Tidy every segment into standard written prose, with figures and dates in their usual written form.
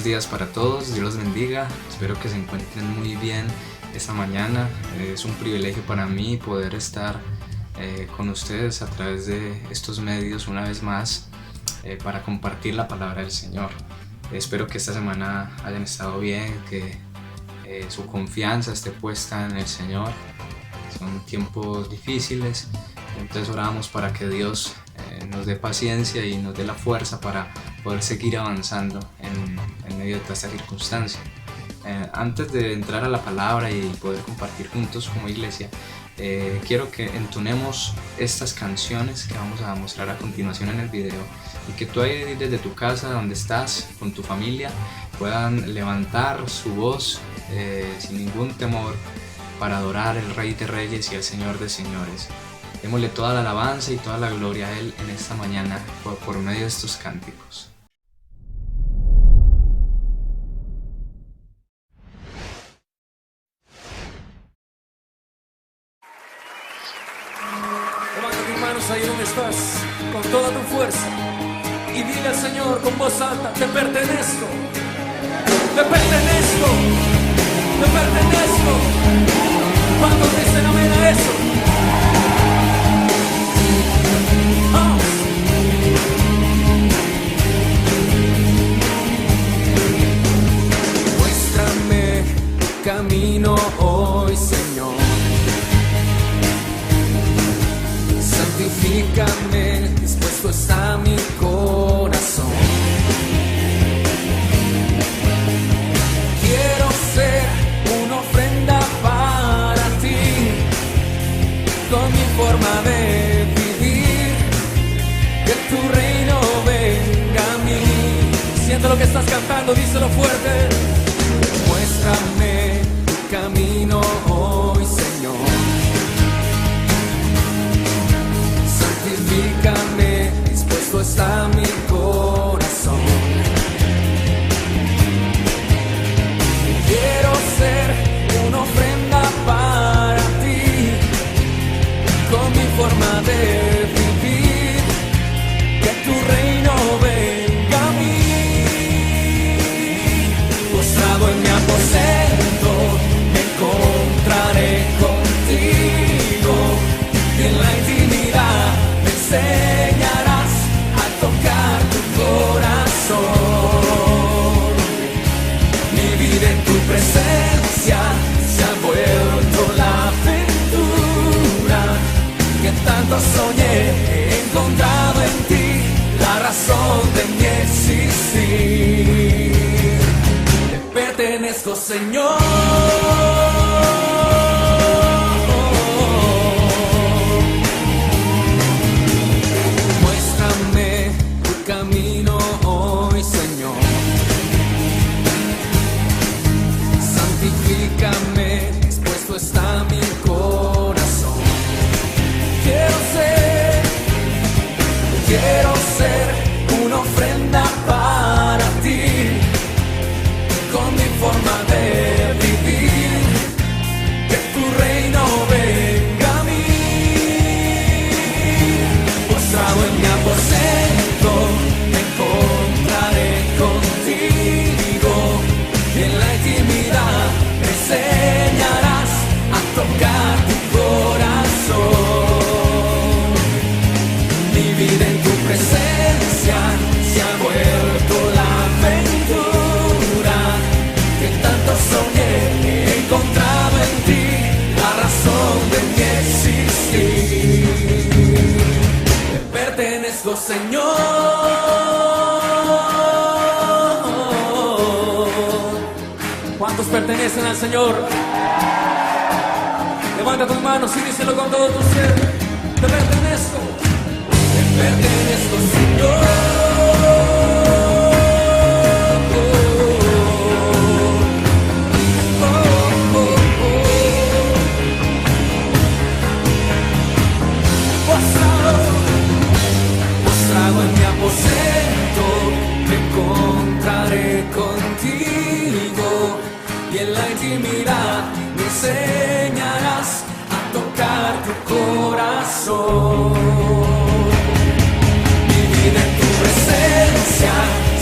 días para todos, Dios los bendiga, espero que se encuentren muy bien esta mañana. Es un privilegio para mí poder estar con ustedes a través de estos medios una vez más para compartir la palabra del Señor. Espero que esta semana hayan estado bien, que su confianza esté puesta en el Señor. Son tiempos difíciles, entonces oramos para que Dios nos dé paciencia y nos dé la fuerza para poder seguir avanzando en medio de toda esta circunstancia. Antes de entrar a la palabra y poder compartir juntos como iglesia, quiero que entonemos estas canciones que vamos a mostrar a continuación en el video y que tú ahí desde tu casa donde estás con tu familia puedan levantar su voz sin ningún temor para adorar al Rey de Reyes y al Señor de Señores. Démosle toda la alabanza y toda la gloria a Él en esta mañana por medio de estos cánticos. Levanta tus manos ahí donde estás, con toda tu fuerza, y dile al Señor con voz alta: te pertenezco, te pertenezco, te pertenezco. ¿Cuántos dicen amén a eso? ¡Vamos! Muéstrame camino hoy, Señor. Santifícame, dispuesto está mi corazón. Quiero ser una ofrenda para ti, con mi forma de vivir, que tu reino venga a mí. Siente lo que estás cantando, díselo fuerte. Muéstrame tu camino hoy, Señor. Santifícame, dispuesto está mi corazón. Quiero ser una ofrenda para ti, con mi forma de vivir, que tu reino venga a mí. Postrado en mi aposento, me encontraré contigo, y en la intimidad me enseñarás a tocar tu corazón. Mi vida en tu presencia se ha vuelto la aventura que tanto soñé. He encontrado en ti la razón de mi existir. Te pertenezco, Señor. Muéstrame tu camino hoy, Señor. Santifícame, dispuesto está mi corazón. Quiero ser una ofrenda para ti, con mi forma de vivir, que tu reino venga a mí. Postrado en mi aposento, me encontraré contigo, y en la intimidad me enseñarás a tocar tu corazón. Mi vida en tu presencia se ha vuelto la aventura que tanto soñé. He encontrado en ti la razón de mi existir. Te pertenezco, Señor. ¿Cuántos pertenecen al Señor? Levanta tus manos y díselo con todo tu ser: te pertenezco, te pertenezco, Señor. Postrado en mi aposento, me encontraré contigo, y en la intimidad me enseñarás a tocar tu corazón. Mi vida en tu presencia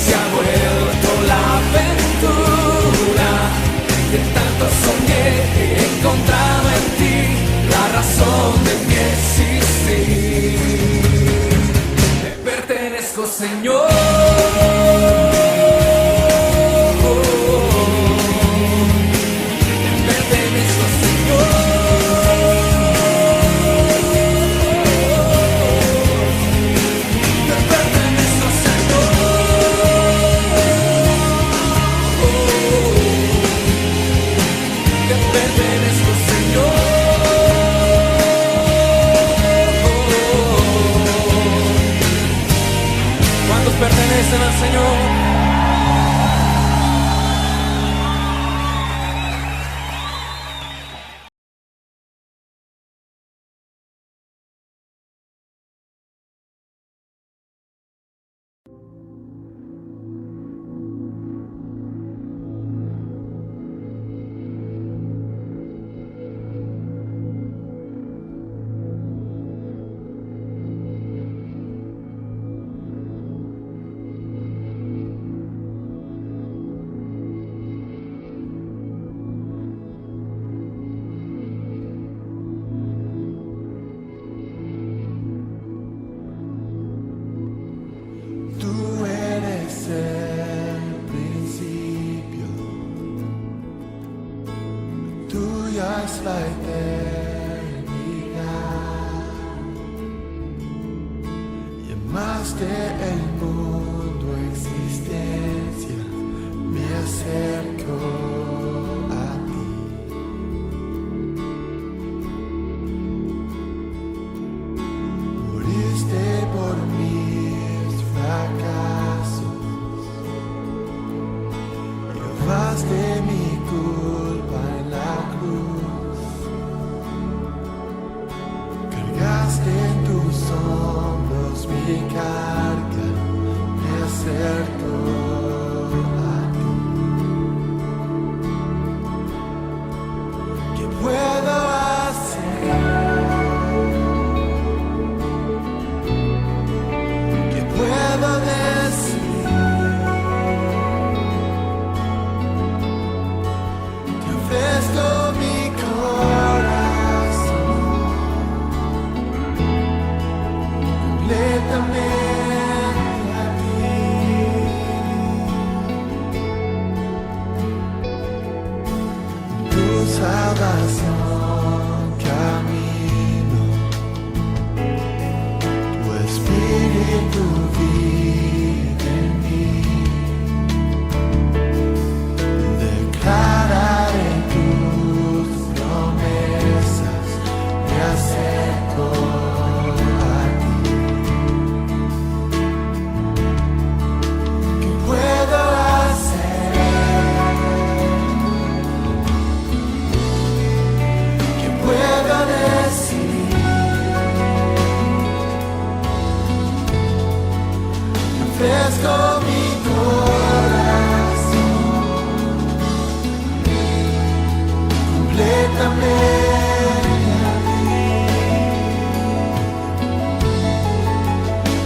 se ha vuelto la verdad pertenezco, Señor. Te pertenezco, Señor. Te pertenezco, Señor. Te pertenezco, Señor. ¿Cuántos pertenecen al Señor? Tú eres el principio, tuya es la eternidad. Llamaste el mundo existencia, me acerco a ti. Moriste por mis fracasos, llevaste mi culpa en la cruz, cargaste en tus hombros mi carga, me acerco a ti. ¿Qué puedo hacer? ¿Qué puedo decir? Te ofrezco mi corazón completamente a ti. Tu salvación camino, tu espíritu vive en mí. Declararé tus promesas, me acerco a ti. ¿Qué puedo hacer? ¿Qué puedo decir? Te ofrezco mi corazón completamente a ti.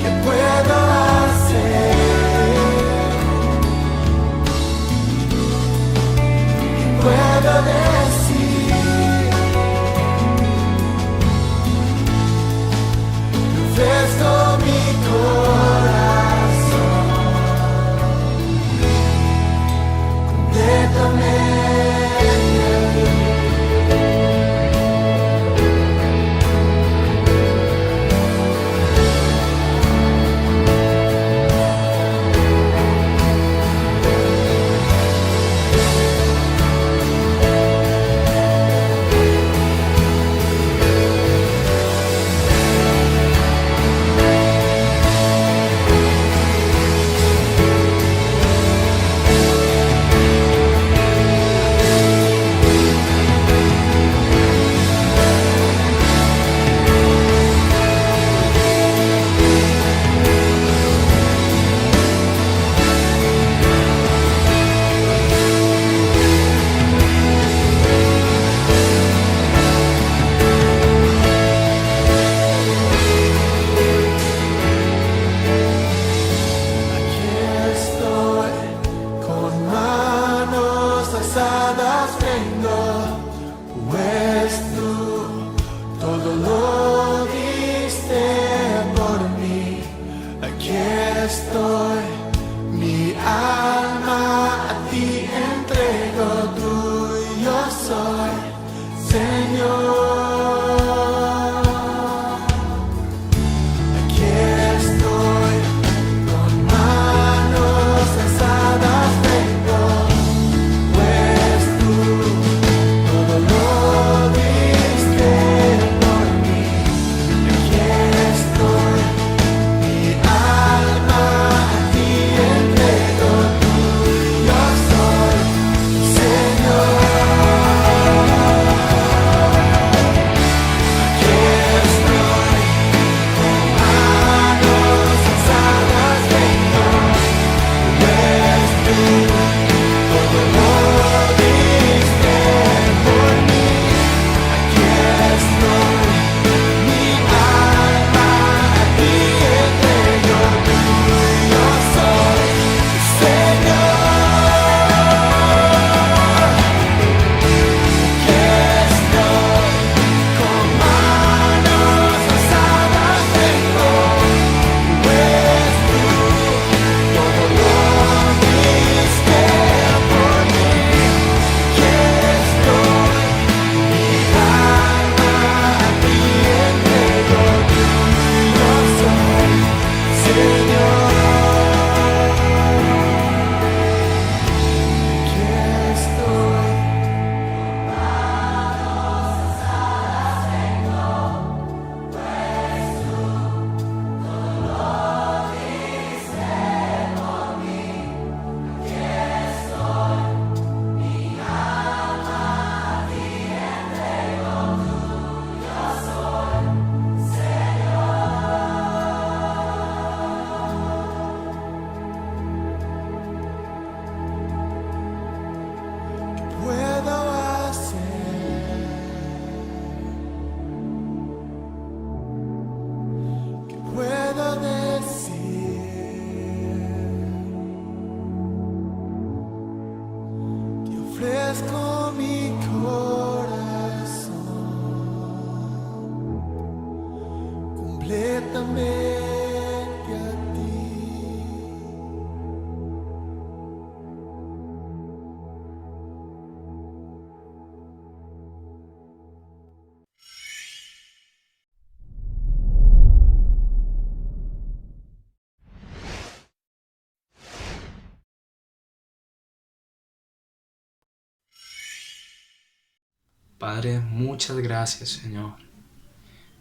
¿Qué puedo hacer? ¿Qué puedo decir? Te ofrezco mi corazón estoy, mi alma a ti entrego, tuyo soy, Señor. Aquí estoy, con manos alzadas vengo, pues tú todo lo diste por mí. Aquí estoy, mi alma a ti entrego, tuyo soy, Señor. Aquí estoy, con manos alzadas vengo, pues tú todo lo diste por mí. Aquí estoy, mi alma a ti entrego, tuyo soy, Señor. Aquí estoy, con manos alzadas vengo, pues tú todo lo diste por mí. Aquí estoy, mi alma a ti entrego, tuyo soy, Señor. Aquí estoy. Puedo hacer, que puedo decir, te ofrezco mi corazón completamente a ti. Padre, muchas gracias, Señor.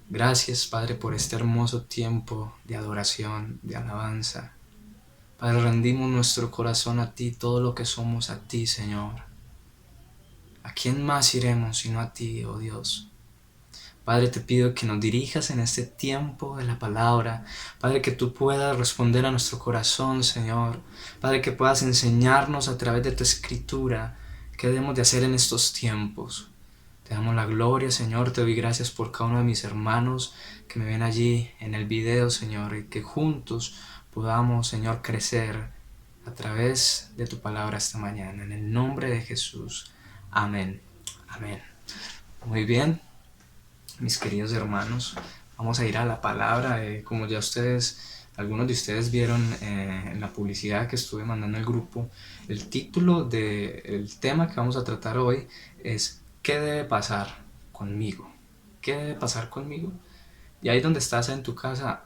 Gracias, Padre, por este hermoso tiempo de adoración, de alabanza. Padre, rendimos nuestro corazón a ti, todo lo que somos a ti, Señor. ¿A quién más iremos sino a ti, oh Dios? Padre, te pido que nos dirijas en este tiempo de la palabra. Padre, que tú puedas responder a nuestro corazón, Señor. Padre, que puedas enseñarnos a través de tu escritura qué debemos de hacer en estos tiempos. Te damos la gloria, Señor. Te doy gracias por cada uno de mis hermanos que me ven allí en el video, Señor, y que juntos podamos, Señor, crecer a través de tu palabra esta mañana. En el nombre de Jesús. Amén. Amén. Muy bien, mis queridos hermanos, vamos a ir a la palabra. Como ya algunos de ustedes vieron en la publicidad que estuve mandando al grupo, el título del tema que vamos a tratar hoy es ¿qué debe pasar conmigo? ¿Qué debe pasar conmigo? Y ahí donde estás en tu casa,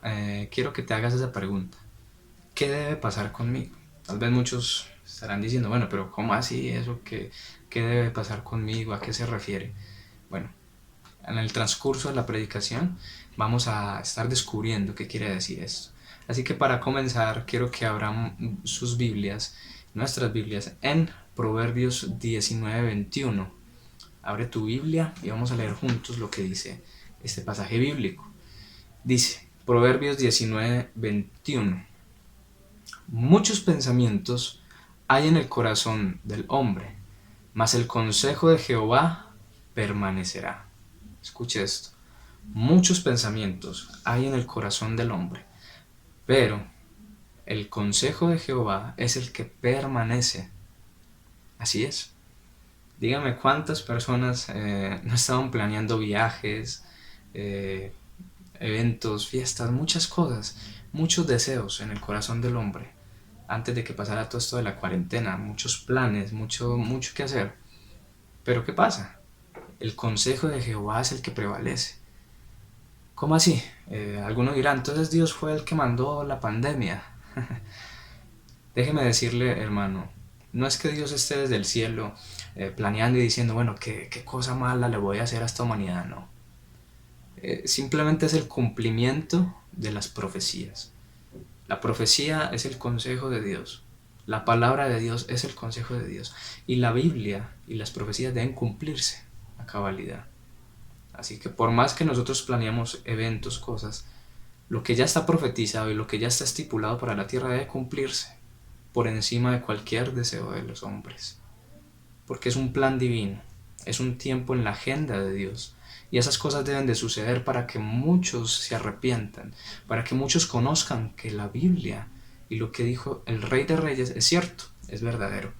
quiero que te hagas esa pregunta. ¿Qué debe pasar conmigo? Tal vez muchos estarán diciendo, bueno, pero ¿cómo así eso? ¿Qué debe pasar conmigo? ¿A qué se refiere? Bueno, en el transcurso de la predicación vamos a estar descubriendo qué quiere decir esto. Así que para comenzar, quiero que abran sus Biblias, nuestras Biblias, en Proverbios 19:21. Abre tu Biblia y vamos a leer juntos lo que dice este pasaje bíblico. Dice, Proverbios 19:21. Muchos pensamientos hay en el corazón del hombre, mas el consejo de Jehová permanecerá. Escuche esto. Muchos pensamientos hay en el corazón del hombre, pero el consejo de Jehová es el que permanece. Así es. Dígame cuántas personas no estaban planeando viajes, eventos, fiestas, muchas cosas, muchos deseos en el corazón del hombre antes de que pasara todo esto de la cuarentena, muchos planes, mucho que hacer. Pero ¿qué pasa? El consejo de Jehová es el que prevalece. ¿Cómo así? Algunos dirán, entonces Dios fue el que mandó la pandemia. Déjeme decirle, hermano, no es que Dios esté desde el cielo planeando y diciendo, bueno, qué cosa mala le voy a hacer a esta humanidad, no. Simplemente es el cumplimiento de las profecías. La profecía es el consejo de Dios. La palabra de Dios es el consejo de Dios. Y la Biblia y las profecías deben cumplirse a cabalidad. Así que por más que nosotros planeamos eventos, cosas, lo que ya está profetizado y lo que ya está estipulado para la tierra debe cumplirse por encima de cualquier deseo de los hombres. Porque es un plan divino, es un tiempo en la agenda de Dios. Y esas cosas deben de suceder para que muchos se arrepientan, para que muchos conozcan que la Biblia y lo que dijo el Rey de Reyes es cierto, es verdadero.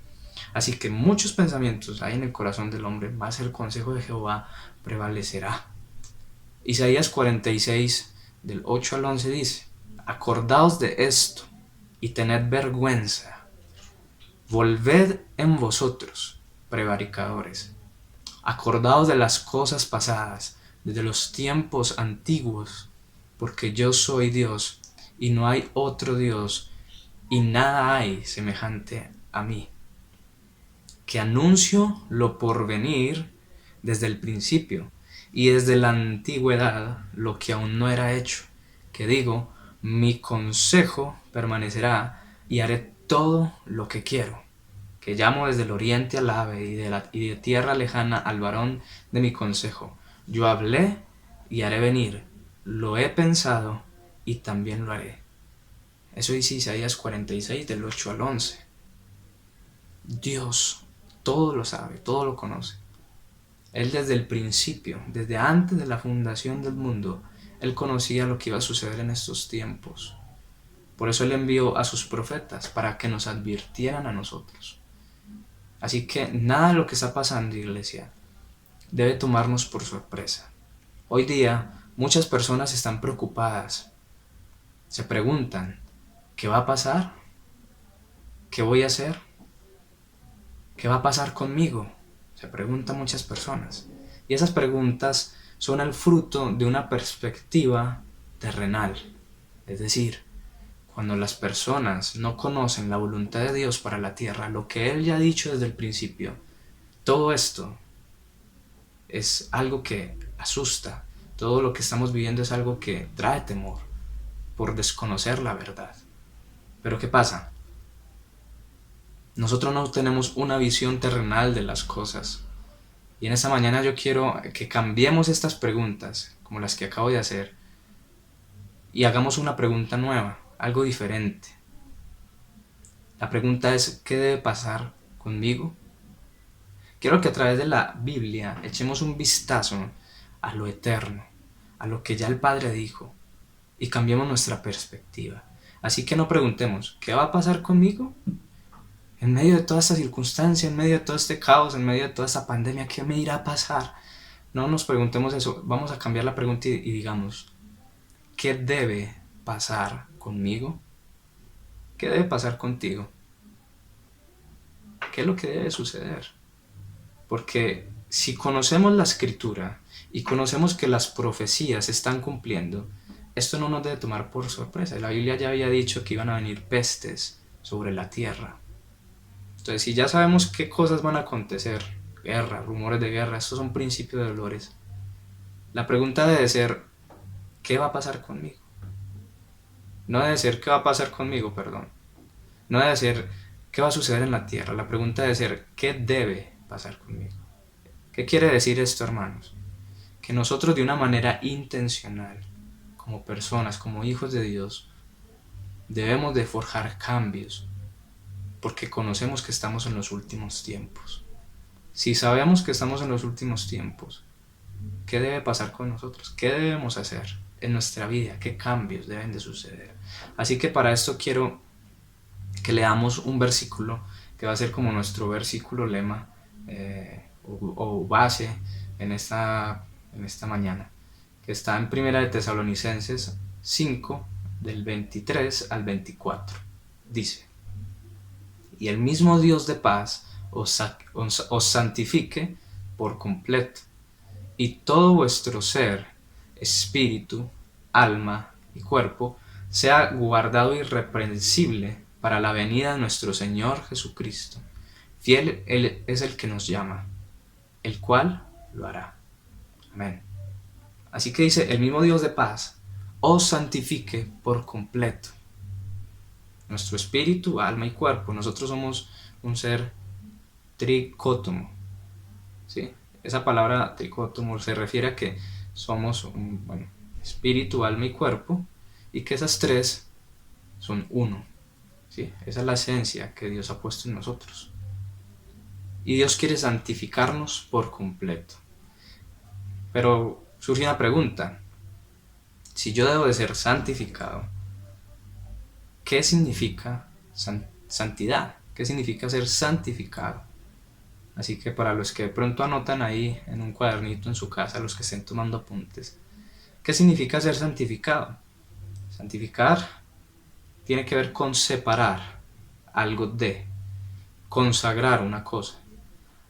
Así que muchos pensamientos hay en el corazón del hombre, más el consejo de Jehová prevalecerá. Isaías 46, del 8 al 11 dice, acordaos de esto y tened vergüenza. Volved en vosotros, prevaricadores. Acordaos de las cosas pasadas, desde los tiempos antiguos, porque yo soy Dios y no hay otro Dios y nada hay semejante a mí, que anuncio lo por venir desde el principio y desde la antigüedad lo que aún no era hecho, que digo, mi consejo permanecerá y haré todo lo que quiero, que llamo desde el oriente al ave y de tierra lejana al varón de mi consejo. Yo hablé y haré venir, lo he pensado y también lo haré. Eso dice Isaías 46 del 8 al 11. Dios todo lo sabe, todo lo conoce. Él desde el principio, desde antes de la fundación del mundo, Él conocía lo que iba a suceder en estos tiempos. Por eso Él envió a sus profetas para que nos advirtieran a nosotros. Así que nada de lo que está pasando, iglesia, debe tomarnos por sorpresa. Hoy día muchas personas están preocupadas. Se preguntan, ¿qué va a pasar? ¿Qué voy a hacer? ¿Qué va a pasar conmigo? Se preguntan muchas personas. Y esas preguntas son el fruto de una perspectiva terrenal. Es decir, cuando las personas no conocen la voluntad de Dios para la tierra, lo que Él ya ha dicho desde el principio, todo esto es algo que asusta. Todo lo que estamos viviendo es algo que trae temor por desconocer la verdad. Pero ¿qué pasa? Nosotros no tenemos una visión terrenal de las cosas. Y en esta mañana yo quiero que cambiemos estas preguntas, como las que acabo de hacer, y hagamos una pregunta nueva, algo diferente. La pregunta es, ¿qué debe pasar conmigo? Quiero que a través de la Biblia echemos un vistazo a lo eterno, a lo que ya el Padre dijo, y cambiemos nuestra perspectiva. Así que no preguntemos, ¿qué va a pasar conmigo? En medio de toda esta circunstancia, en medio de todo este caos, en medio de toda esta pandemia, ¿qué me irá a pasar? No nos preguntemos eso, vamos a cambiar la pregunta y digamos, ¿qué debe pasar conmigo? ¿Qué debe pasar contigo? ¿Qué es lo que debe suceder? Porque si conocemos la Escritura y conocemos que las profecías se están cumpliendo, esto no nos debe tomar por sorpresa. La Biblia ya había dicho que iban a venir pestes sobre la tierra. Entonces, si ya sabemos qué cosas van a acontecer, guerra, rumores de guerra, estos son principios de dolores, la pregunta debe ser, ¿qué va a pasar conmigo? No debe ser, ¿qué va a pasar conmigo? Perdón. No debe ser, ¿qué va a suceder en la tierra? La pregunta debe ser, ¿qué debe pasar conmigo? ¿Qué quiere decir esto, hermanos? Que nosotros de una manera intencional, como personas, como hijos de Dios, debemos de forjar cambios, porque conocemos que estamos en los últimos tiempos. Si sabemos que estamos en los últimos tiempos, ¿qué debe pasar con nosotros? ¿Qué debemos hacer en nuestra vida? ¿Qué cambios deben de suceder? Así que para esto quiero que leamos un versículo que va a ser como nuestro versículo lema o base en esta mañana, que está en 1 de Tesalonicenses 5, del 23 al 24. Dice: y el mismo Dios de paz os santifique por completo, y todo vuestro ser, espíritu, alma y cuerpo sea guardado irreprensible para la venida de nuestro Señor Jesucristo. Fiel Él es el que nos llama, el cual lo hará. Amén. Así que dice: el mismo Dios de paz os santifique por completo. Nuestro espíritu, alma y cuerpo. Nosotros somos un ser tricótomo. ¿Sí? Esa palabra tricótomo se refiere a que somos espíritu, alma y cuerpo, y que esas tres son uno. ¿Sí? Esa es la esencia que Dios ha puesto en nosotros. Y Dios quiere santificarnos por completo. Pero surge una pregunta: si yo debo de ser santificado, ¿qué significa santidad? ¿Qué significa ser santificado? Así que para los que de pronto anotan ahí en un cuadernito en su casa, los que estén tomando apuntes, ¿qué significa ser santificado? Santificar tiene que ver con separar algo de, consagrar una cosa,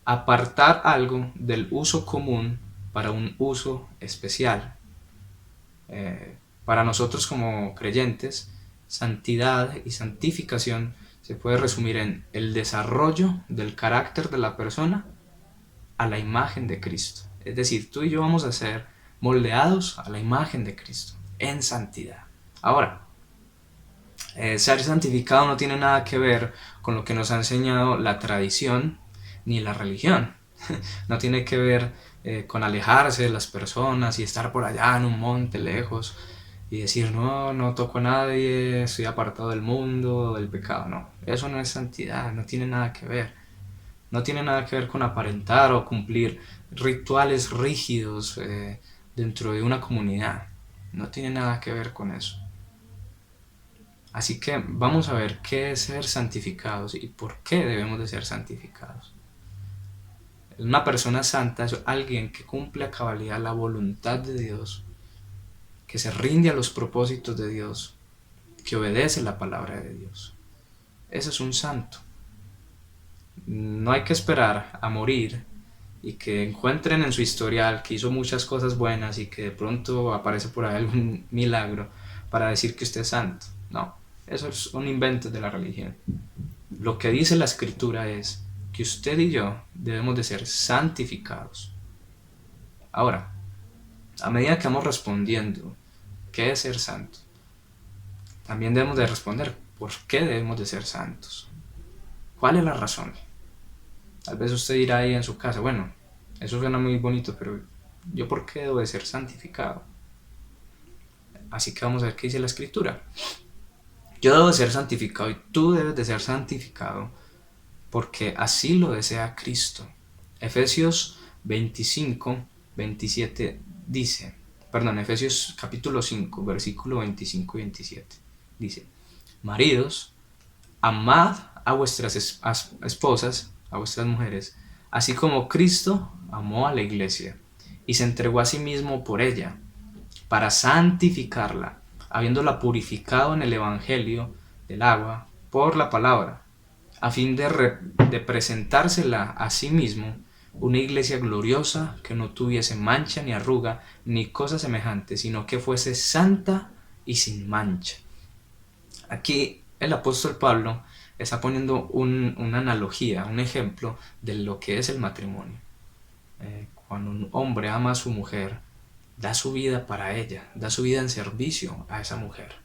apartar algo del uso común para un uso especial. Para nosotros como creyentes, santidad y santificación se puede resumir en el desarrollo del carácter de la persona a la imagen de Cristo. Es decir, tú y yo vamos a ser moldeados a la imagen de Cristo en santidad. Ahora, ser santificado no tiene nada que ver con lo que nos ha enseñado la tradición ni la religión. No tiene que ver con alejarse de las personas y estar por allá en un monte lejos y decir: no toco a nadie, estoy apartado del mundo, del pecado. No, eso no es santidad, no tiene nada que ver. No tiene nada que ver con aparentar o cumplir rituales rígidos dentro de una comunidad. No tiene nada que ver con eso. Así que vamos a ver qué es ser santificados y por qué debemos de ser santificados. Una persona santa es alguien que cumple a cabalidad la voluntad de Dios, que se rinde a los propósitos de Dios, que obedece la palabra de Dios. Ese es un santo. No hay que esperar a morir y que encuentren en su historial que hizo muchas cosas buenas y que de pronto aparece por ahí algún milagro para decir que usted es santo. No, eso es un invento de la religión. Lo que dice la Escritura es que usted y yo debemos de ser santificados. Ahora, a medida que vamos respondiendo ¿qué es ser santo?, también debemos de responder ¿por qué debemos de ser santos? ¿Cuál es la razón? Tal vez usted dirá ahí en su casa: bueno, eso suena muy bonito, pero ¿yo por qué debo de ser santificado? Así que vamos a ver qué dice la Escritura. Yo debo de ser santificado y tú debes de ser santificado porque así lo desea Cristo. Efesios 25, 27 dice, Efesios capítulo 5, versículo 25 y 27, dice: maridos, amad a vuestras esposas, a vuestras mujeres, así como Cristo amó a la iglesia y se entregó a sí mismo por ella, para santificarla, habiéndola purificado en el evangelio del agua por la palabra, a fin de presentársela a sí mismo una iglesia gloriosa, que no tuviese mancha ni arruga ni cosa semejante, sino que fuese santa y sin mancha. Aquí el apóstol Pablo está poniendo una analogía, un ejemplo de lo que es el matrimonio. Cuando un hombre ama a su mujer, da su vida para ella, da su vida en servicio a esa mujer.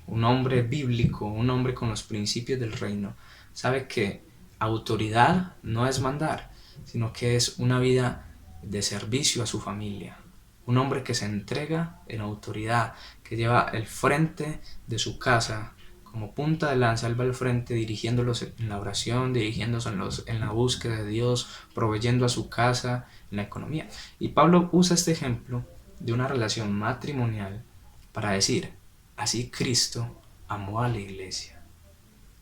Un hombre bíblico, un hombre con los principios del reino, sabe que autoridad no es mandar, sino que es una vida de servicio a su familia. Un hombre que se entrega en autoridad, que lleva el frente de su casa como punta de lanza. Él va al frente dirigiéndolos en la oración, dirigiéndose en la búsqueda de Dios, proveyendo a su casa, en la economía. Y Pablo usa este ejemplo de una relación matrimonial para decir: así Cristo amó a la iglesia.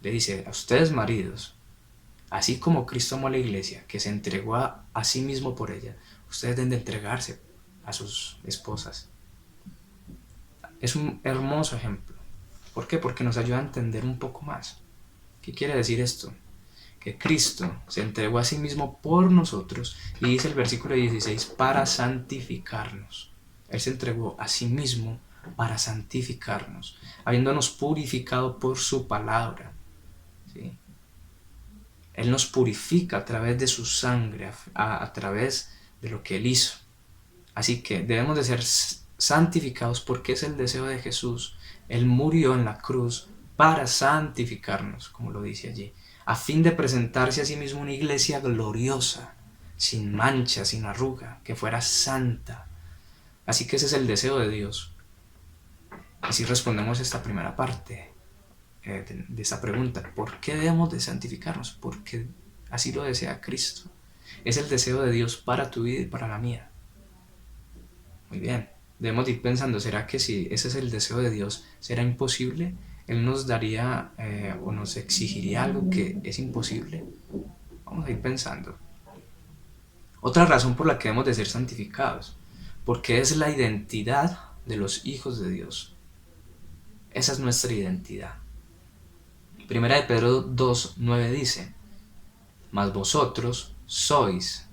Le dice a ustedes, maridos, así como Cristo amó a la iglesia, que se entregó a sí mismo por ella, ustedes deben de entregarse a sus esposas. es un hermoso ejemplo. ¿Por qué? Porque nos ayuda a entender un poco más. ¿Qué quiere decir esto? Que Cristo se entregó a sí mismo por nosotros, y dice el versículo 16, para santificarnos. Él se entregó a sí mismo para santificarnos, habiéndonos purificado por su palabra. ¿Sí? Él nos purifica a través de su sangre, a través de lo que Él hizo. Así que debemos de ser santificados porque es el deseo de Jesús. Él murió en la cruz para santificarnos, como lo dice allí, a fin de presentarse a sí mismo una iglesia gloriosa, sin mancha, sin arruga, que fuera santa. Así que ese es el deseo de Dios. Así respondemos esta primera parte de esta pregunta. ¿Por qué debemos de santificarnos? Porque así lo desea Cristo. Es el deseo de Dios para tu vida y para la mía. Muy bien. Debemos ir pensando, ¿será que si ese es el deseo de Dios, será imposible? Él nos daría o nos exigiría algo que es imposible. Vamos a ir pensando. Otra razón por la que debemos de ser santificados, porque es la identidad de los hijos de Dios. Esa es nuestra identidad. Primera de Pedro 2:9 dice, mas vosotros sois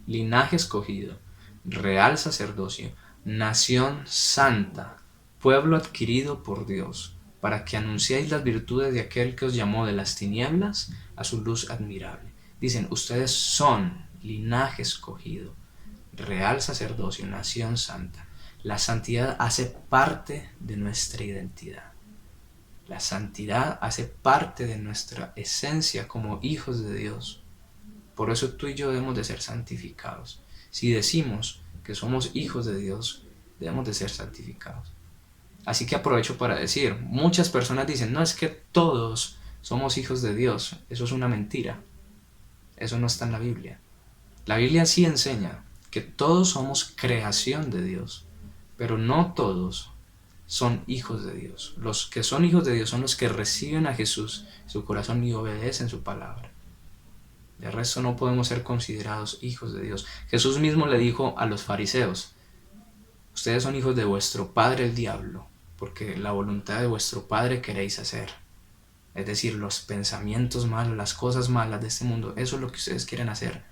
linaje escogido, real sacerdocio, nación santa, pueblo adquirido por Dios, para que anunciéis las virtudes de aquel que os llamó de las tinieblas a su luz admirable. Dicen, ustedes son linaje escogido, real sacerdocio, nación santa. La santidad hace parte de nuestra identidad. La santidad hace parte de nuestra esencia como hijos de Dios. Por eso tú y yo debemos de ser santificados. Si decimos que somos hijos de Dios, debemos de ser santificados. Así que aprovecho para decir, muchas personas dicen, no, es que todos somos hijos de Dios. Eso es una mentira. Eso no está en la Biblia. La Biblia sí enseña que todos somos creación de Dios, pero no todos son hijos de Dios. Los que son hijos de Dios son los que reciben a Jesús en su corazón y obedecen su palabra. De resto no podemos ser considerados hijos de Dios. Jesús mismo le dijo a los fariseos, ustedes son hijos de vuestro padre el diablo, porque la voluntad de vuestro padre queréis hacer. Es decir, los pensamientos malos, las cosas malas de este mundo, eso es lo que ustedes quieren hacer.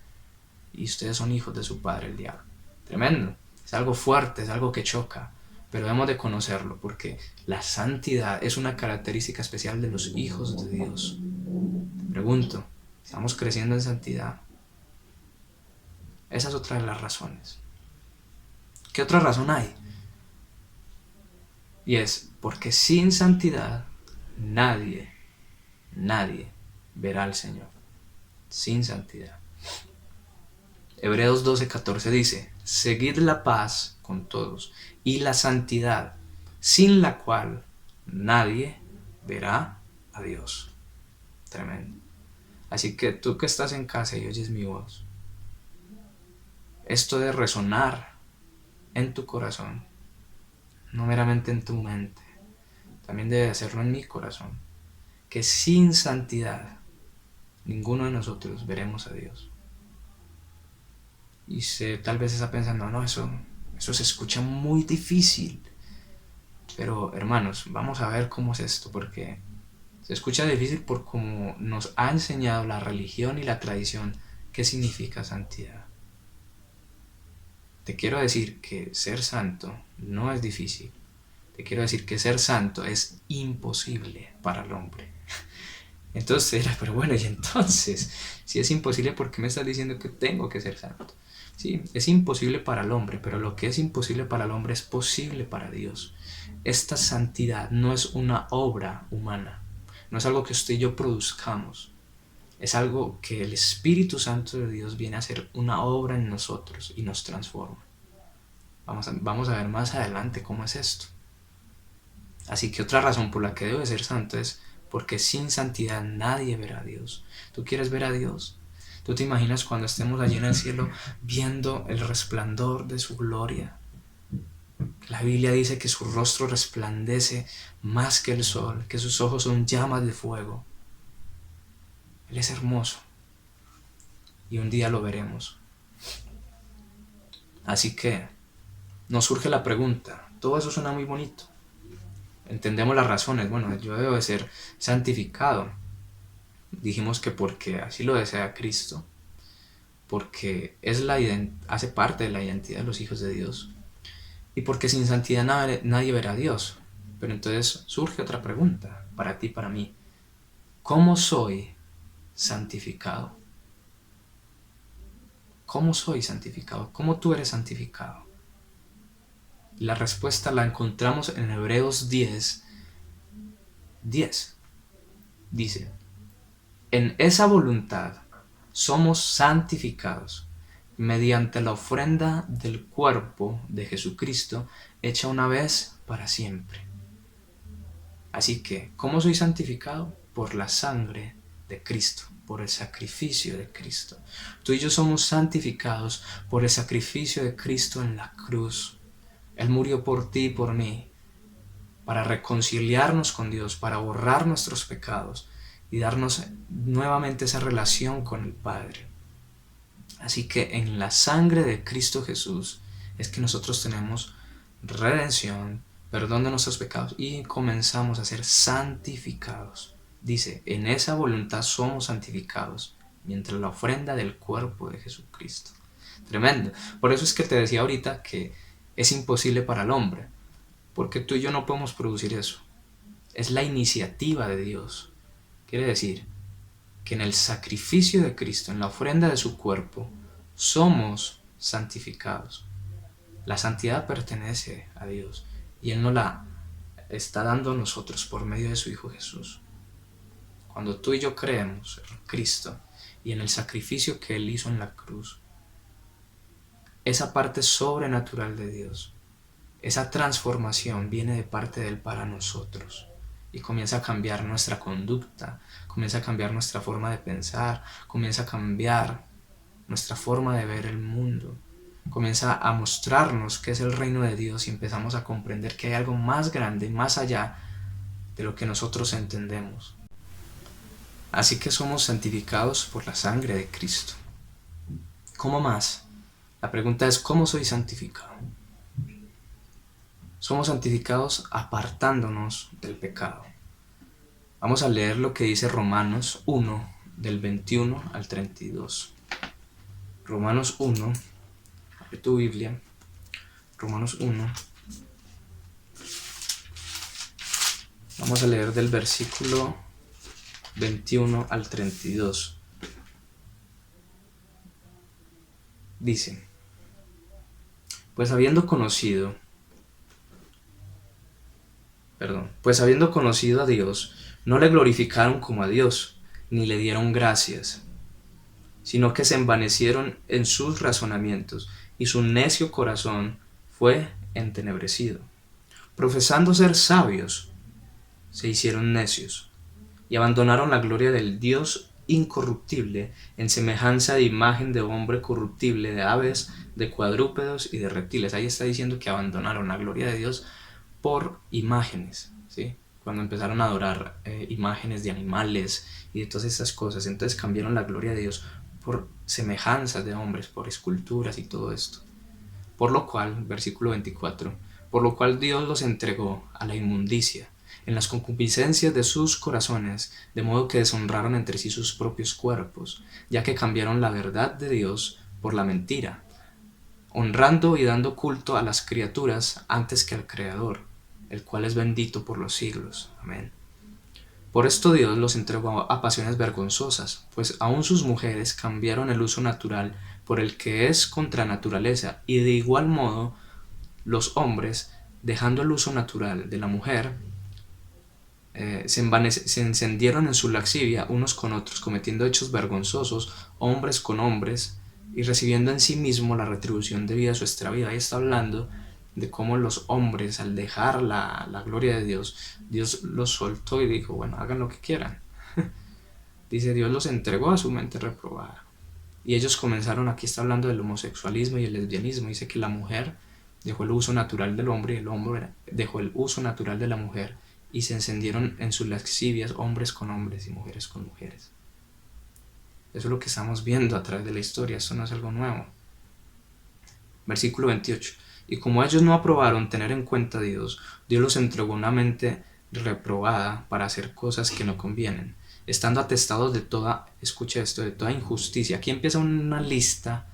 Y ustedes son hijos de su padre el diablo. Tremendo. Es algo fuerte, es algo que choca. Pero debemos de conocerlo porque la santidad es una característica especial de los hijos de Dios. Te pregunto, ¿estamos creciendo en santidad? Esa es otra de las razones. ¿Qué otra razón hay? Y es porque sin santidad nadie verá al Señor. Sin santidad. Hebreos 12:14 dice, seguid la paz con todos y la santidad, sin la cual nadie verá a Dios. Tremendo. Así que tú que estás en casa y oyes mi voz, esto debe resonar en tu corazón, no meramente en tu mente, también debe hacerlo en mi corazón, que sin santidad ninguno de nosotros veremos a Dios. Y tal vez está pensando, no, eso se escucha muy difícil. Pero hermanos, vamos a ver cómo es esto, porque se escucha difícil por cómo nos ha enseñado la religión y la tradición qué significa santidad. Te quiero decir que ser santo no es difícil. Te quiero decir que ser santo es imposible para el hombre. Entonces era, pero bueno, y entonces, si es imposible, ¿por qué me estás diciendo que tengo que ser santo? Sí, es imposible para el hombre, pero lo que es imposible para el hombre es posible para Dios. Esta santidad no es una obra humana, no es algo que usted y yo produzcamos, es algo que el Espíritu Santo de Dios viene a hacer una obra en nosotros y nos transforma. Vamos a ver más adelante cómo es esto. Así que otra razón por la que debo de ser santo es porque sin santidad nadie verá a Dios. ¿Tú quieres ver a Dios? ¿Tú te imaginas cuando estemos allí en el cielo viendo el resplandor de su gloria? La Biblia dice que su rostro resplandece más que el sol, que sus ojos son llamas de fuego. Él es hermoso y un día lo veremos. Así que nos surge la pregunta, todo eso suena muy bonito, entendemos las razones. Bueno, yo debo de ser santificado. Dijimos que porque así lo desea Cristo, porque hace parte de la identidad de los hijos de Dios, y porque sin santidad nadie verá a Dios. Pero entonces surge otra pregunta para ti y para mí. ¿Cómo soy santificado? ¿Cómo soy santificado? ¿Cómo tú eres santificado? La respuesta la encontramos en Hebreos 10. Dice: en esa voluntad somos santificados mediante la ofrenda del cuerpo de Jesucristo hecha una vez para siempre. Así que, ¿cómo soy santificado? Por la sangre de Cristo, por el sacrificio de Cristo. Tú y yo somos santificados por el sacrificio de Cristo en la cruz. Él murió por ti y por mí, para reconciliarnos con Dios, para borrar nuestros pecados y darnos nuevamente esa relación con el Padre. Así que en la sangre de Cristo Jesús es que nosotros tenemos redención, perdón de nuestros pecados y comenzamos a ser santificados. Dice, en esa voluntad somos santificados mientras la ofrenda del cuerpo de Jesucristo. Tremendo. Por eso es que te decía ahorita que es imposible para el hombre, porque tú y yo no podemos producir eso. Es la iniciativa de Dios. Quiere decir que en el sacrificio de Cristo, en la ofrenda de su cuerpo, somos santificados. La santidad pertenece a Dios y Él nos la está dando a nosotros por medio de su Hijo Jesús. Cuando tú y yo creemos en Cristo y en el sacrificio que Él hizo en la cruz, esa parte sobrenatural de Dios, esa transformación viene de parte de Él para nosotros y comienza a cambiar nuestra conducta, comienza a cambiar nuestra forma de pensar, comienza a cambiar nuestra forma de ver el mundo, comienza a mostrarnos qué es el reino de Dios y empezamos a comprender que hay algo más grande, más allá de lo que nosotros entendemos. Así que somos santificados por la sangre de Cristo. ¿Cómo más? La pregunta es, ¿cómo soy santificado? Somos santificados apartándonos del pecado. Vamos a leer lo que dice Romanos 1, del 21 al 32. Romanos 1, abre tu Biblia, Romanos 1. Vamos a leer del versículo 21 al 32. Dice, pues habiendo conocido a Dios, no le glorificaron como a Dios, ni le dieron gracias, sino que se envanecieron en sus razonamientos, y su necio corazón fue entenebrecido. Profesando ser sabios, se hicieron necios, y abandonaron la gloria del Dios incorruptible en semejanza de imagen de hombre corruptible, de aves, de cuadrúpedos y de reptiles. Ahí está diciendo que abandonaron la gloria de Dios por imágenes, ¿sí? Cuando empezaron a adorar imágenes de animales y de todas estas cosas, entonces cambiaron la gloria de Dios por semejanzas de hombres, por esculturas y todo esto. Por lo cual, versículo 24, por lo cual Dios los entregó a la inmundicia en las concupiscencias de sus corazones, de modo que deshonraron entre sí sus propios cuerpos, ya que cambiaron la verdad de Dios por la mentira, honrando y dando culto a las criaturas antes que al Creador, el cual es bendito por los siglos. Amén. Por esto Dios los entregó a pasiones vergonzosas, pues aun sus mujeres cambiaron el uso natural por el que es contra naturaleza, y de igual modo los hombres, dejando el uso natural de la mujer, se encendieron en su lascivia unos con otros, cometiendo hechos vergonzosos, hombres con hombres, y recibiendo en sí mismo la retribución debida a su extravío. Ahí está hablando de cómo los hombres, al dejar la gloria de Dios, Dios los soltó y dijo, bueno, hagan lo que quieran. Dice, Dios los entregó a su mente reprobada. Y ellos comenzaron, aquí está hablando del homosexualismo y el lesbianismo. Dice que la mujer dejó el uso natural del hombre y el hombre dejó el uso natural de la mujer, y se encendieron en sus lascivias hombres con hombres y mujeres con mujeres. Eso es lo que estamos viendo a través de la historia, esto no es algo nuevo. Versículo 28. Y como ellos no aprobaron tener en cuenta a Dios, Dios los entregó una mente reprobada para hacer cosas que no convienen, estando atestados de toda, escuche esto, de toda injusticia. Aquí empieza una lista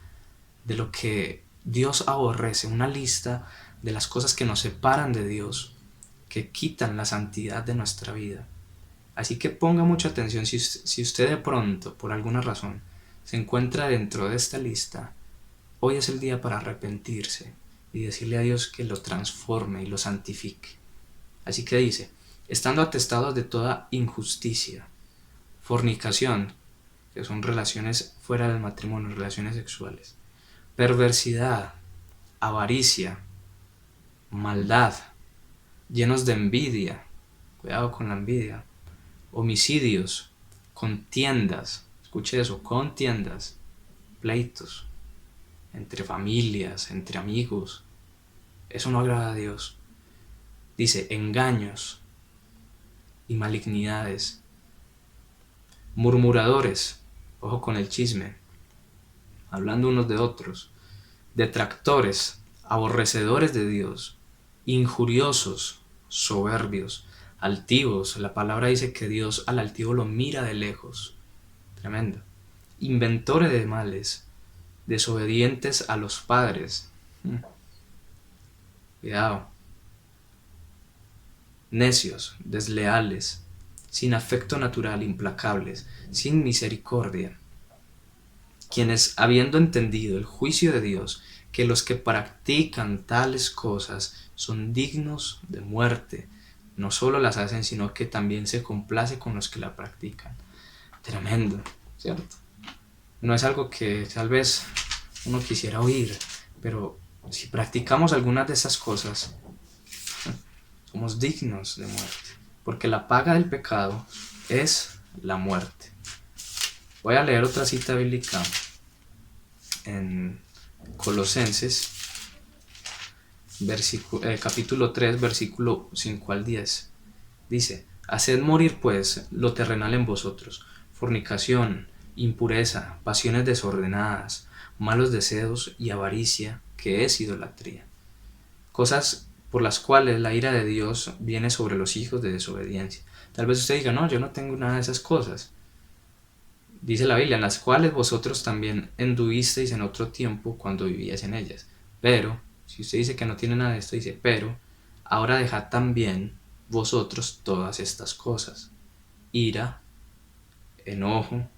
de lo que Dios aborrece, una lista de las cosas que nos separan de Dios, que quitan la santidad de nuestra vida. Así que ponga mucha atención si usted de pronto, por alguna razón, se encuentra dentro de esta lista. Hoy es el día para arrepentirse y decirle a Dios que lo transforme y lo santifique. Así que dice, estando atestados de toda injusticia, fornicación, que son relaciones fuera del matrimonio, relaciones sexuales, perversidad, avaricia, maldad, llenos de envidia, cuidado con la envidia, homicidios, contiendas, escuche eso, contiendas, pleitos, entre familias, entre amigos. Eso no agrada a Dios. Dice, engaños y malignidades, murmuradores, ojo con el chisme, hablando unos de otros, detractores, aborrecedores de Dios, injuriosos, soberbios, altivos. La palabra dice que Dios al altivo lo mira de lejos. Tremendo. Inventores de males, desobedientes a los padres. Cuidado. Necios, desleales, sin afecto natural, implacables, sin misericordia. Quienes, habiendo entendido el juicio de Dios, que los que practican tales cosas son dignos de muerte, no solo las hacen, sino que también se complace con los que la practican. Tremendo, ¿cierto? No es algo que tal vez uno quisiera oír, pero si practicamos algunas de esas cosas, somos dignos de muerte, porque la paga del pecado es la muerte. Voy a leer otra cita bíblica en Colosenses, capítulo 3, versículo 5 al 10. Dice, haced morir pues lo terrenal en vosotros, fornicación, impureza, pasiones desordenadas, malos deseos y avaricia, que es idolatría. Cosas por las cuales la ira de Dios viene sobre los hijos de desobediencia. Tal vez usted diga, no, yo no tengo nada de esas cosas. Dice la Biblia, en las cuales vosotros también anduvisteis en otro tiempo cuando vivíais en ellas. Pero, si usted dice que no tiene nada de esto, dice, pero, ahora dejad también vosotros todas estas cosas. Ira, enojo,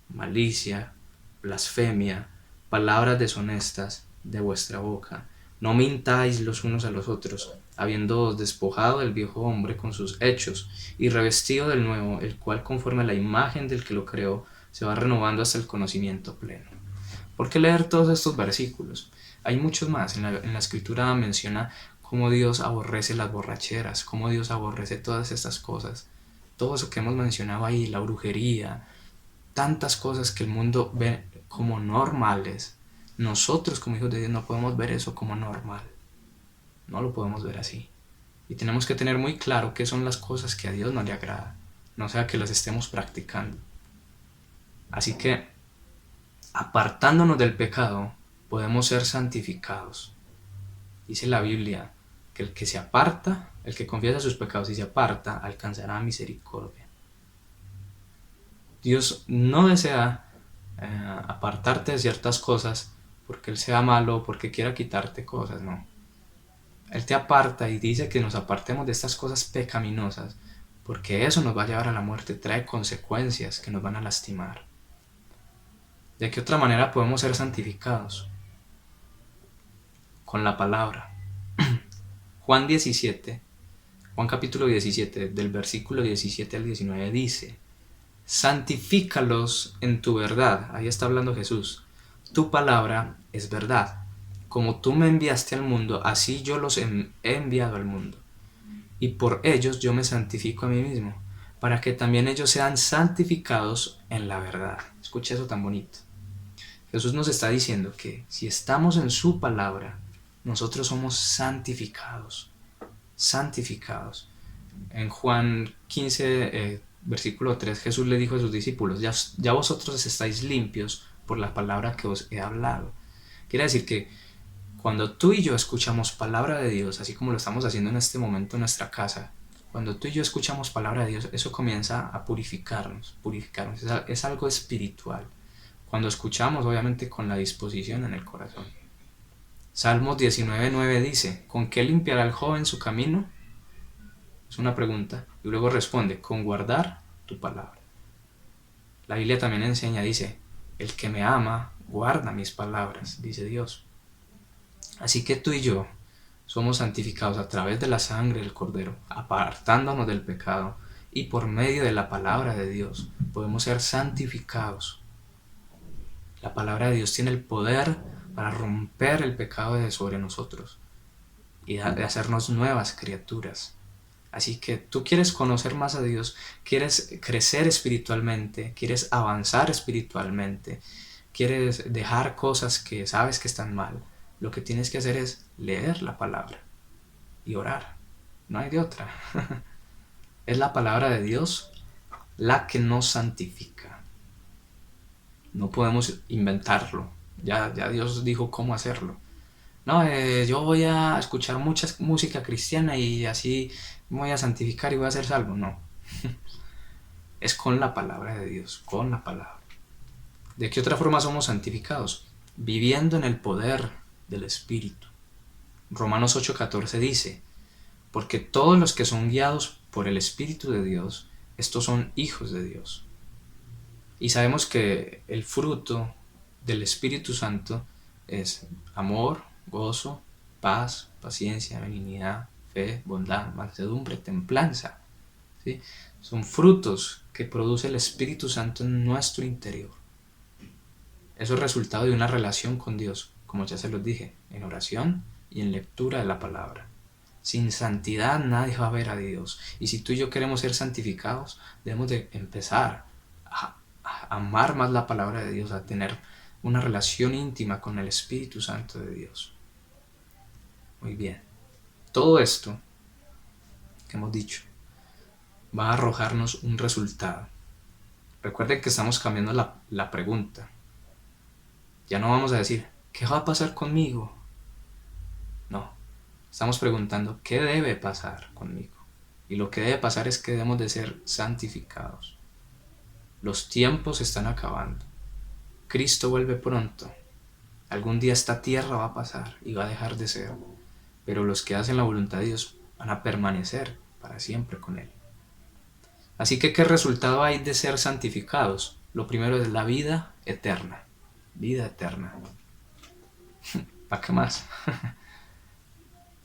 malicia, blasfemia, palabras deshonestas de vuestra boca. No mintáis los unos a los otros, habiéndoos despojado del viejo hombre con sus hechos, y revestido del nuevo, el cual conforme a la imagen del que lo creó, se va renovando hasta el conocimiento pleno. ¿Por qué leer todos estos versículos? Hay muchos más. En la escritura menciona cómo Dios aborrece las borracheras, cómo Dios aborrece todas estas cosas. Todo eso que hemos mencionado ahí, la brujería, tantas cosas que el mundo ve como normales. Nosotros como hijos de Dios no podemos ver eso como normal. No lo podemos ver así. Y tenemos que tener muy claro qué son las cosas que a Dios no le agrada. No sea que las estemos practicando. Así que, apartándonos del pecado, podemos ser santificados. Dice la Biblia que el que se aparta, el que confiesa sus pecados y se aparta, alcanzará misericordia. Dios no desea apartarte de ciertas cosas porque Él sea malo o porque quiera quitarte cosas, no. Él te aparta y dice que nos apartemos de estas cosas pecaminosas porque eso nos va a llevar a la muerte, trae consecuencias que nos van a lastimar. ¿De qué otra manera podemos ser santificados? Con la palabra. Juan capítulo 17, del versículo 17 al 19 dice, santifícalos en tu verdad. Ahí está hablando Jesús. Tu palabra es verdad. Como tú me enviaste al mundo, así yo los he enviado al mundo. Y por ellos yo me santifico a mí mismo, para que también ellos sean santificados en la verdad. Escucha eso tan bonito. Jesús nos está diciendo que si estamos en su palabra, nosotros somos santificados. Santificados. En Juan 15, versículo 3, Jesús le dijo a sus discípulos, ya vosotros estáis limpios por la palabra que os he hablado. Quiere decir que cuando tú y yo escuchamos palabra de Dios, así como lo estamos haciendo en este momento en nuestra casa, Cuando tú y yo escuchamos palabra de Dios, eso comienza a purificarnos. Es algo espiritual. Cuando escuchamos, obviamente, con la disposición en el corazón. Salmos 19:9 dice, ¿con qué limpiará el joven su camino? Es una pregunta. Y luego responde, con guardar tu palabra. La Biblia también enseña, dice, el que me ama, guarda mis palabras, dice Dios. Así que tú y yo somos santificados a través de la sangre del Cordero, apartándonos del pecado, y por medio de la palabra de Dios podemos ser santificados. La palabra de Dios tiene el poder para romper el pecado de sobre nosotros y de hacernos nuevas criaturas. Así que tú quieres conocer más a Dios, quieres crecer espiritualmente, quieres avanzar espiritualmente, quieres dejar cosas que sabes que están mal. Lo que tienes que hacer es leer la palabra y orar. No hay de otra. Es la palabra de Dios la que nos santifica. No podemos inventarlo. Ya Dios dijo cómo hacerlo. No, yo voy a escuchar mucha música cristiana y así me voy a santificar y voy a ser salvo. No. Es con la palabra de Dios, con la palabra. ¿De qué otra forma somos santificados? Viviendo en el poder del Espíritu. Romanos 8:14 dice, porque todos los que son guiados por el Espíritu de Dios, estos son hijos de Dios. Y sabemos que el fruto del Espíritu Santo es amor, gozo, paz, paciencia, benignidad, fe, bondad, mansedumbre, templanza. ¿Sí? Son frutos que produce el Espíritu Santo en nuestro interior. Eso es resultado de una relación con Dios, como ya se los dije, en oración y en lectura de la palabra. Sin santidad nadie va a ver a Dios. Y si tú y yo queremos ser santificados, debemos de empezar a amar más la palabra de Dios, a tener una relación íntima con el Espíritu Santo de Dios. Muy bien. Todo esto que hemos dicho va a arrojarnos un resultado. Recuerden que estamos cambiando la pregunta. Ya no vamos a decir, ¿qué va a pasar conmigo? No. Estamos preguntando, ¿qué debe pasar conmigo? Y lo que debe pasar es que debemos de ser santificados. Los tiempos están acabando. Cristo vuelve pronto. Algún día esta tierra va a pasar y va a dejar de ser. Pero los que hacen la voluntad de Dios van a permanecer para siempre con Él. Así que, ¿qué resultado hay de ser santificados? Lo primero es la vida eterna. Vida eterna. ¿Para qué más?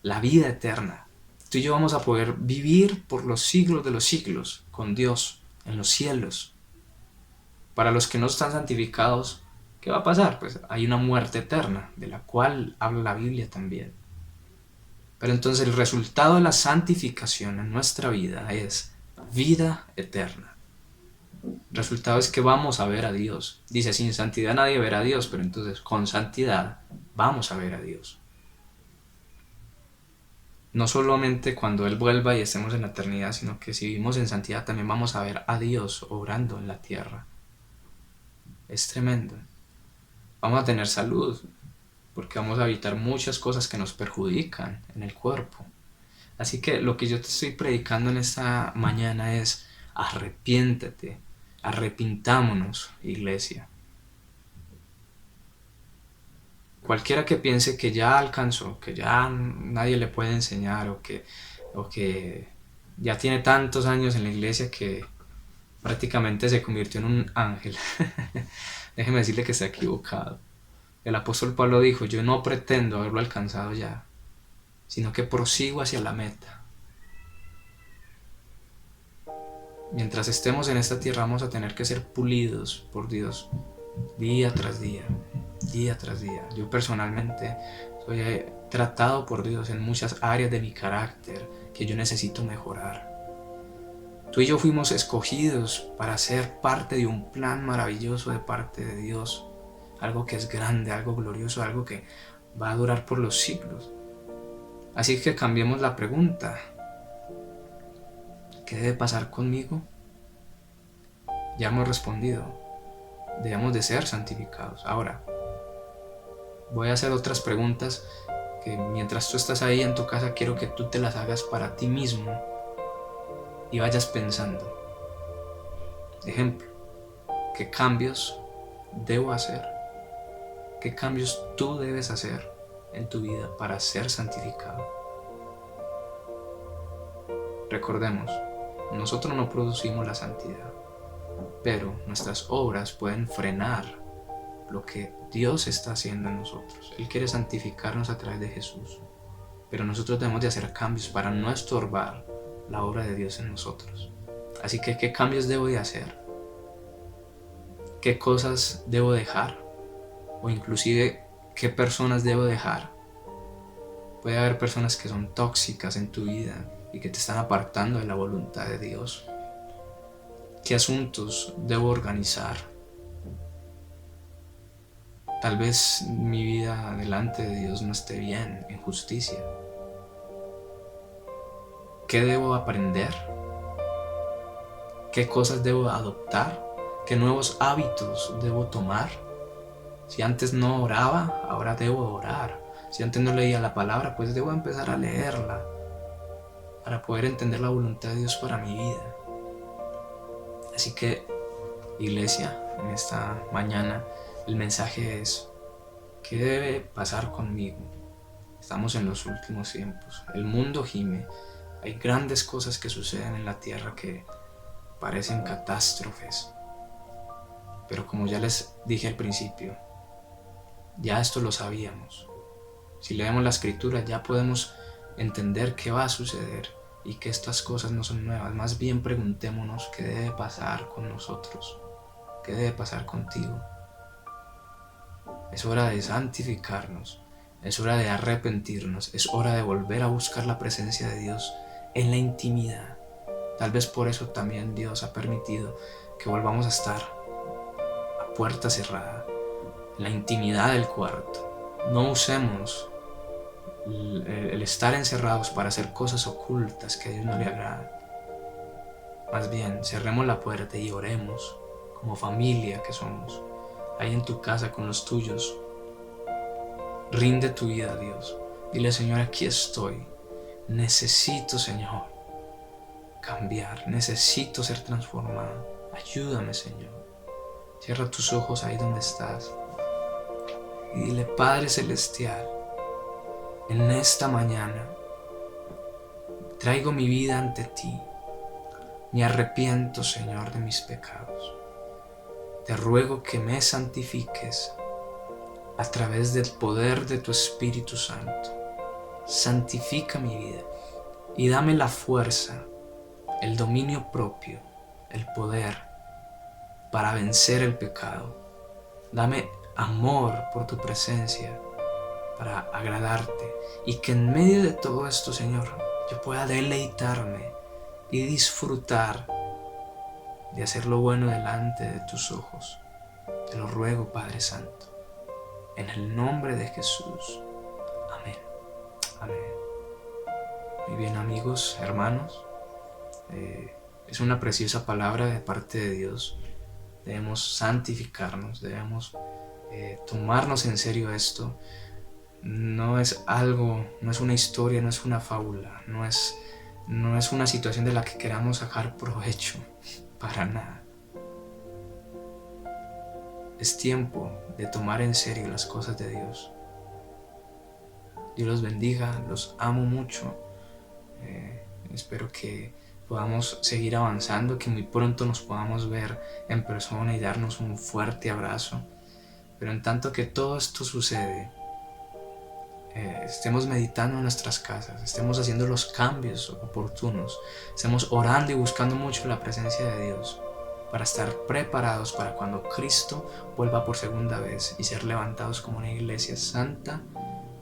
La vida eterna. Tú y yo vamos a poder vivir por los siglos de los siglos con Dios en los cielos. Para los que no están santificados, ¿qué va a pasar? Pues hay una muerte eterna, de la cual habla la Biblia también. Pero entonces el resultado de la santificación en nuestra vida es vida eterna. El resultado es que vamos a ver a Dios. Dice, sin santidad nadie verá a Dios, pero entonces con santidad vamos a ver a Dios. No solamente cuando Él vuelva y estemos en la eternidad, sino que si vivimos en santidad también vamos a ver a Dios obrando en la tierra. Es tremendo. Vamos a tener salud, porque vamos a evitar muchas cosas que nos perjudican en el cuerpo. Así que lo que yo te estoy predicando en esta mañana es arrepiéntete, arrepintámonos, iglesia. Cualquiera que piense que ya alcanzó, que ya nadie le puede enseñar o que ya tiene tantos años en la iglesia que prácticamente se convirtió en un ángel, déjeme decirle que está equivocado. El apóstol Pablo dijo, yo no pretendo haberlo alcanzado ya, sino que prosigo hacia la meta. Mientras estemos en esta tierra vamos a tener que ser pulidos por Dios día tras día, día tras día. Yo personalmente soy tratado por Dios en muchas áreas de mi carácter que yo necesito mejorar. Tú y yo fuimos escogidos para ser parte de un plan maravilloso de parte de Dios. Algo que es grande, algo glorioso, algo que va a durar por los siglos. Así que cambiemos la pregunta. ¿Qué debe pasar conmigo? Ya hemos respondido. Debemos de ser santificados. Ahora, voy a hacer otras preguntas que mientras tú estás ahí en tu casa quiero que tú te las hagas para ti mismo y vayas pensando. Ejemplo, ¿qué cambios debo hacer? ¿Qué cambios tú debes hacer en tu vida para ser santificado? Recordemos, nosotros no producimos la santidad, pero nuestras obras pueden frenar lo que Dios está haciendo en nosotros. Él quiere santificarnos a través de Jesús, pero nosotros debemos de hacer cambios para no estorbar la obra de Dios en nosotros. Así que, ¿qué cambios debo de hacer? ¿Qué cosas debo dejar? O inclusive, ¿qué personas debo dejar? Puede haber personas que son tóxicas en tu vida y que te están apartando de la voluntad de Dios. ¿Qué asuntos debo organizar? Tal vez mi vida delante de Dios no esté bien, en justicia. ¿Qué debo aprender? ¿Qué cosas debo adoptar? ¿Qué nuevos hábitos debo tomar? Si antes no oraba, ahora debo orar. Si antes no leía la palabra, pues debo empezar a leerla para poder entender la voluntad de Dios para mi vida. Así que, iglesia, en esta mañana el mensaje es: ¿qué debe pasar conmigo? Estamos en los últimos tiempos. El mundo gime. Hay grandes cosas que suceden en la tierra que parecen catástrofes. Pero como ya les dije al principio, ya esto lo sabíamos. Si leemos la Escritura ya podemos entender qué va a suceder y que estas cosas no son nuevas. Más bien preguntémonos qué debe pasar con nosotros, qué debe pasar contigo. Es hora de santificarnos, es hora de arrepentirnos, es hora de volver a buscar la presencia de Dios en la intimidad. Tal vez por eso también Dios ha permitido que volvamos a estar a puerta cerrada, en la intimidad del cuarto. No usemos el estar encerrados para hacer cosas ocultas que a Dios no le agradan. Más bien, cerremos la puerta y oremos como familia que somos, ahí en tu casa con los tuyos. Rinde tu vida a Dios. Dile: Señor, aquí estoy. Necesito, Señor, cambiar. Necesito ser transformado. Ayúdame, Señor. Cierra tus ojos ahí donde estás y dile: Padre Celestial, en esta mañana traigo mi vida ante ti. Me arrepiento, Señor, de mis pecados. Te ruego que me santifiques a través del poder de tu Espíritu Santo. Santifica mi vida y dame la fuerza, el dominio propio, el poder para vencer el pecado. Dame amor por tu presencia para agradarte, y que en medio de todo esto, Señor, yo pueda deleitarme y disfrutar de hacer lo bueno delante de tus ojos. Te lo ruego, Padre Santo, en el nombre de Jesús. Amén. Amén. Muy bien, amigos, hermanos, es una preciosa palabra de parte de Dios. Debemos santificarnos, debemos tomarnos en serio esto. No es algo, no es una historia, no es una fábula, no es una situación de la que queramos sacar provecho, para nada. Es tiempo de tomar en serio las cosas de Dios. Dios los bendiga, los amo mucho. Espero que podamos seguir avanzando, que muy pronto nos podamos ver en persona y darnos un fuerte abrazo. Pero en tanto que todo esto sucede, estemos meditando en nuestras casas, estemos haciendo los cambios oportunos, estemos orando y buscando mucho la presencia de Dios para estar preparados para cuando Cristo vuelva por segunda vez y ser levantados como una iglesia santa,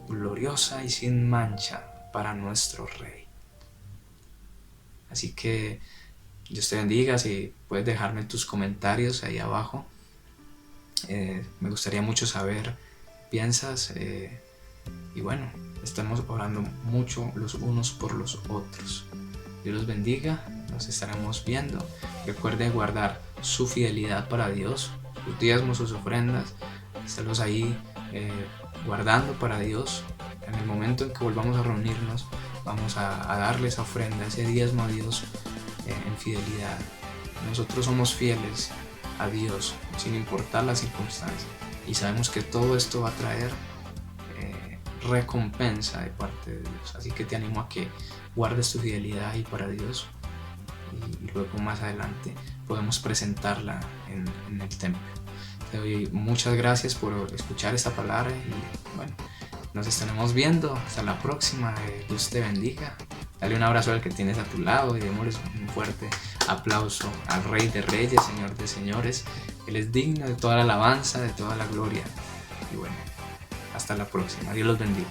gloriosa y sin mancha para nuestro Rey. Así que Dios te bendiga. Si puedes dejarme tus comentarios ahí abajo, me gustaría mucho saber qué piensas. Y bueno, estamos orando mucho los unos por los otros. Dios los bendiga, nos estaremos viendo. Recuerde guardar su fidelidad para Dios, sus diezmos, sus ofrendas, estarlos ahí guardando para Dios. En el momento en que volvamos a reunirnos, vamos a darle esa ofrenda, ese diezmo a Dios en fidelidad. Nosotros somos fieles a Dios sin importar las circunstancias y sabemos que todo esto va a traer recompensa de parte de Dios. Así que te animo a que guardes tu fidelidad ahí para Dios y luego más adelante podemos presentarla en el templo. Te doy muchas gracias por escuchar esta palabra y bueno, nos estaremos viendo. Hasta la próxima. Dios te bendiga. Dale un abrazo al que tienes a tu lado y démosle un fuerte aplauso al Rey de Reyes, Señor de Señores. Él es digno de toda la alabanza, de toda la gloria. Y bueno, hasta la próxima. Dios los bendiga.